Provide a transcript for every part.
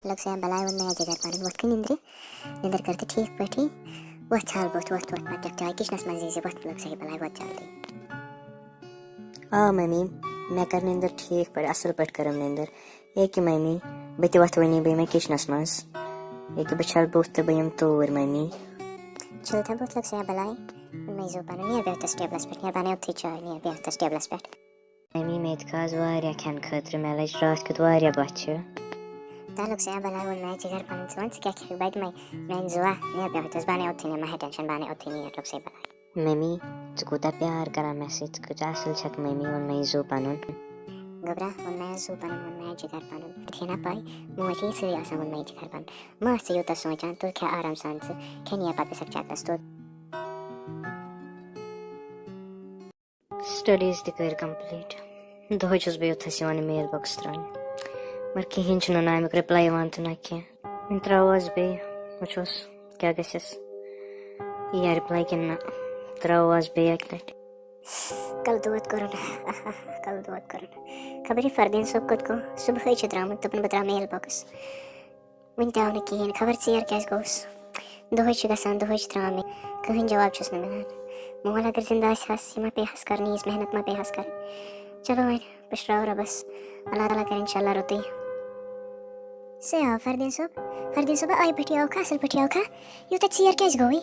लोग से बलाय वन मैं जगर पानी वक्त की निंद्र करते ठीक बैठी वह छाल बहुत वक्त मत जगता किस नस मजे से वक्त लोग से बलाय वक्त चलती मम्मी मैं कर निंद्र ठीक पर असल पट करम निंद्र एक मम्मी बत वत वनी बे मैं किचनस मज एक बछल बहुत बयम तोर मम्मी चलता बहुत लोग से बलाय मैं जो पानी नियर बेहतर स्टेबल्स पे नियर पानी उठी चाय नियर बेहतर स्टेबल्स पे मम्मी में खास वारिया खन खतर मैं लज रात कत वारिया बच्चे तालुक से बलाय वन मैं जगर पानी सोच क्या क्या बैठ मैं जुआ नियर बेहतर बाने उठी नियर मैं टेंशन बाने उठी नियर लोग से बलाय मम्मी चुकुता प्यार करा मैसेज कुछ असल छक मम्मी वन मैं जो पानुन गबरा वन मैं जो पानुन वन मैं जगर पानुन थेना पाई मुझे से आसा वन मैं जगर पान मस्त से युता सोचान तो क्या आराम सांस खेनिया पाते सक चाहता तो स्टडीज तक कंप्लीट दो चुस बे उथस वन मेल बॉक्स त्रान मर कहीं छु ना मैं रिप्लाई वन तो ना के इन त्रावाज बे वचोस क्या गसस ये रिप्लाई करना त्रावाज बे एक कल दुआत करो कल दुआत करो खबरी फरदीन सब कुछ को सुबह ही चतराम तपन बतरा मेल बॉक्स विंटा उन्हें की खबर से यार क्या गोस दो ही गसान दो ही चतराम में कहीं जवाब चुस न मिला मोहल अगर जिंदा हंस मैं पे हंस करनी इस मेहनत में पे हंस कर चलो मैं पछताओ रहा बस अल्लाह ताला करे इंशाल्लाह रोती से आ फरदीन सब आई पटियाओ खा असल पटियाओ खा यू तक यार क्या गोई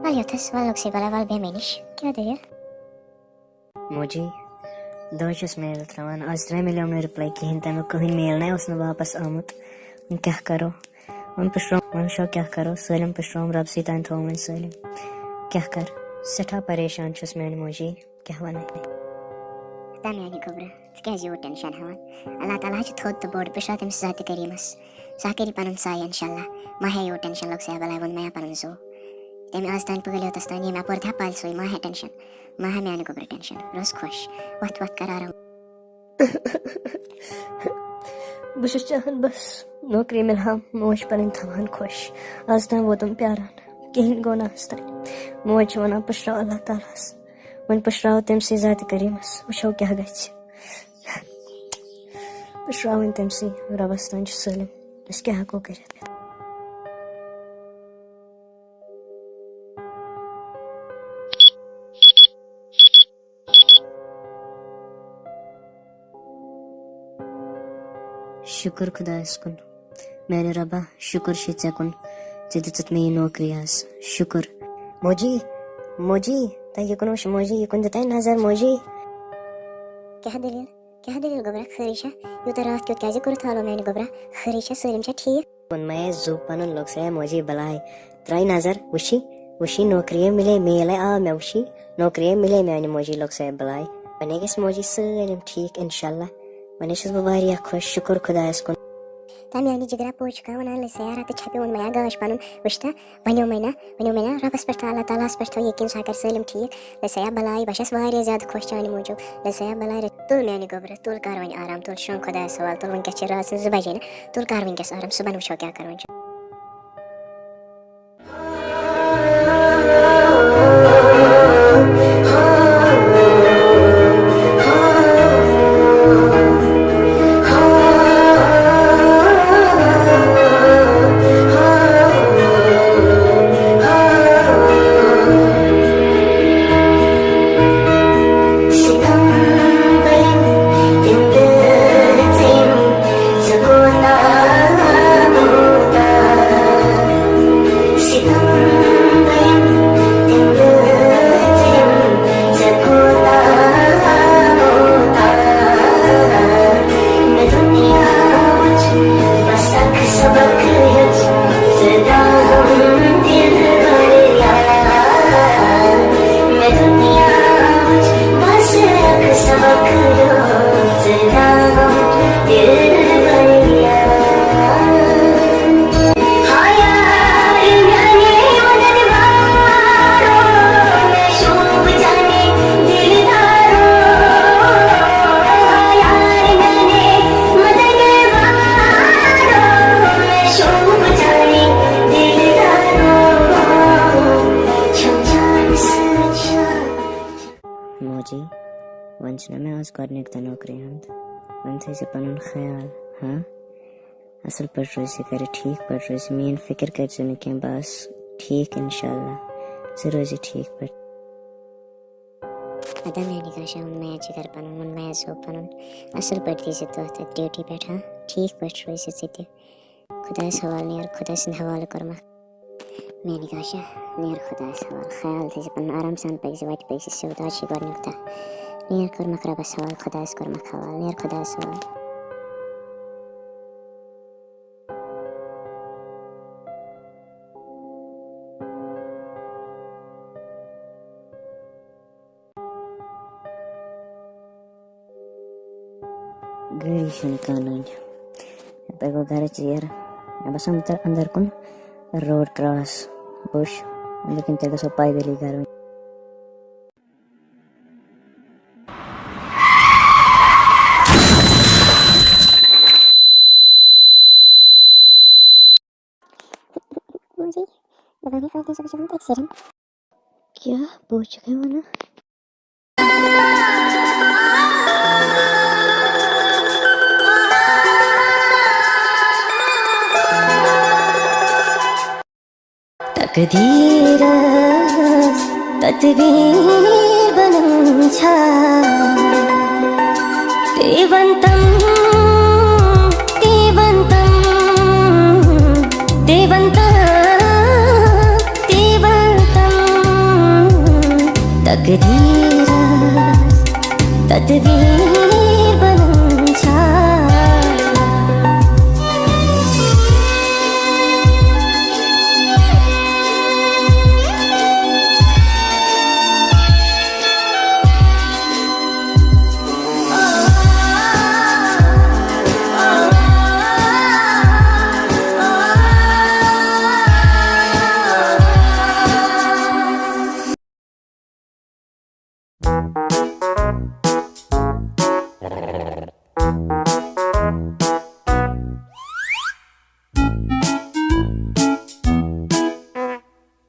वाल यो थस वाल लोग से वाला वाल बेमेनिश क्या दे यार मुझे दो चुस मेल त्रान आज त्रे मिले हमने रिप्लाई की हिंता में कहीं मेल नहीं उसने वापस आमत उन क्या करो उन पछताओ उन शो क्या करो सलम पछताओ रब सीता इन थोमन सलम क्या कर सठा परेशान छुस मैं मुझे क्या वने तामियानी खबर क्या जो टेंशन हवन अल्लाह ताला जो थोत बोर्ड पे शायद हमसे जाते करीमस साकेरी पनन साय इंशाल्लाह माहे यो टेंशन लोग से बलाय वन मैं पनन जो तेम आज तान पगले होता स्तानी मैं पर था पाल सोई माहे टेंशन माहे मैं खबर टेंशन रोज खुश वक्त वक्त करा रहा बस चाहन बस नौकरी मिला मोश पन थवान खुश आज तान वो तुम प्यारा कहीं गो नास्ता मोच वना पशरा अल्लाह ताला वन पशराव तम से जात करीमस वशो क्या गछ पशराव तम से रबस्तान सलम बस क्या को करे शुक्र खुदा इसकुन मैंने रबा शुक्र शिचकुन जिदत में नौकरी आज शुक्र मोजी ता यकुन मोजी यकुन दता नजर मोजी क्या दलील गबरा खरीशा यू तो रात क्यों क्या जिक्र था लो मैंने गबरा खरीशा सलीम छा ठीक उन मैं जुपन लोग से मोजी बलाय त्राई नजर वशी नौकरी मिले मेले आ मैं वशी नौकरी मिले मैंने मोजी लोग से बलाय बने किस मोजी सलीम ठीक इंशाल्लाह मने शुभ वारिया खुश शुक्र खुदा इसको तामियानी जिगरा पूछ का वना ले सयारा ते छपे उन मैं गाश पानुन वश्ता वन्यो मैना रबस पर अल्लाह ताला स्पष्ट हो यकीन साकर सलीम ठीक ले सया बलाई बशस वारिया ज्यादा खुश चानी मौजू ले सया बलाई तुल मैंने गबर तुल कारवन आराम तुल शौक खुदा सवाल तुल वन के चरा से जुबाजे ना तुल कारवन के आराम सुबह नुशो क्या करूं मोजी वंचना में आज करने का नौकरी हम वंथे से पनुन ख्याल हाँ असल पर रोज़ी करे ठीक पर रोज़ी मीन फिक्र कर जो क्या बस ठीक इंशाल्लाह ज़ रोज़ी ठीक पर अदा मैं निकाशा उन मैं जिगर पनुन उन मैं सो पनुन असल पर थी तो ड्यूटी बैठा ठीक पर रोज़ी सिद्धि खुदा सवाल नियर खुदा सिंध हवाले कर्मा मैं निकाशा नियर खुदा सवाल ख्याल थी जपन आराम सान पैसे वाइट पैसे सौदा ची कर निकता नियर कर्मा खराब सवाल खुदा इस कर्मा खवाल नियर खुदा सवाल गरीशन कानून पेगो घर चेयर बस हम अंदर कुन रोड क्रॉस बुश लेकिन तेरे सो पैदल ही घर मुझे दबाने फायदे से बचाने एक्सीडेंट क्या पूछ चुके हो ना तकदीर तदबीर बनन्छा देवन्तम देवन्तम देवन्तम देवन्तम तकदीर तदबीर